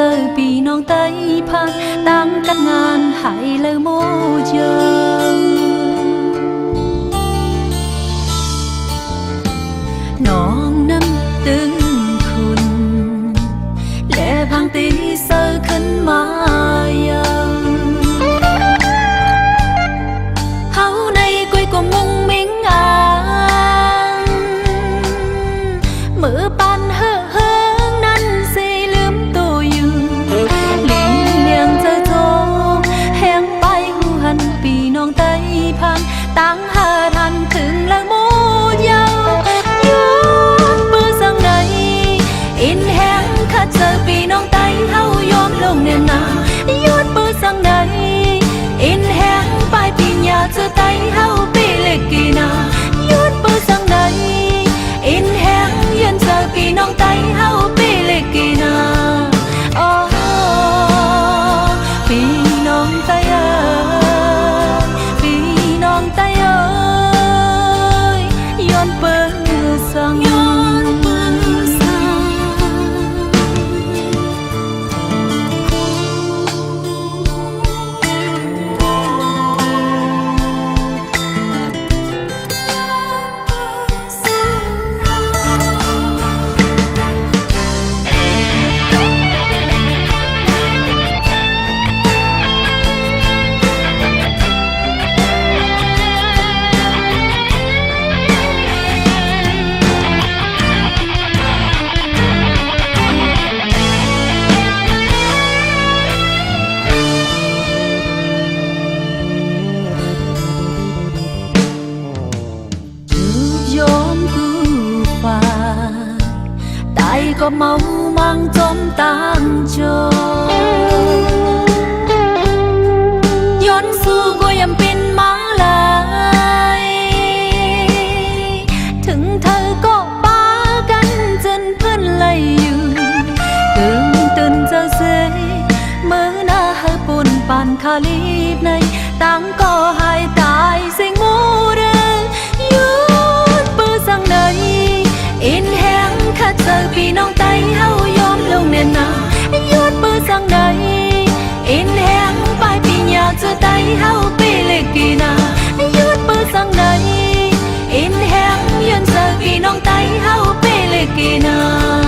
อพี่น้องไต้ผ่านตั้งกันงานหายเลยโมเจอน้องนั้นตึงคุณและพังตีเซอขึ้นมายังเฮาในกุยก็มุงมิงอ่างมือปันเฮอนั้นสิลืมตัวอยู่ลิงเลียงเจอโจแห้งไปหูหันปีน้องไต้ผ่านตั้งหาทันถึงละโมเยาอินแห้งข้าเจอพี่น้องไต้เฮายอมลงแน่นายุดปื้อสังใดอินแห้งไปพี่ยาเจอไต้เฮาปีเล็กกีนายุดปื้อสังใดอินแห้งยืนเจอพี่น้องไต้เฮาปีเล็กกีนาโอ้พี่น้องไต้เอ้ยพี่น้องไต้เอ้ยย้อนปื้อสังก็เมามังจมตางโจย้อนสู้ก็ยังเป็นมาลายถึงเธอก็ป้ากันจนเพื่อนไล่อยู่ตื่นเจอเสยเมื่อหน้าเฮปุ่นปานคาลีบในตั้งก็หายตายสิงมูเรยุดปื้อสังใดอินแห้งข้าเจอพี่น้องไต้เฮายอมลงแน่นายุดปื้อสังใดอินแห้งไปพี่อยากเจอไต้เฮาปีเล็กกีนายุดปื้อสังใดอินแห้งยืนเจอพี่น้องไต้เฮาปีเล็กกีนา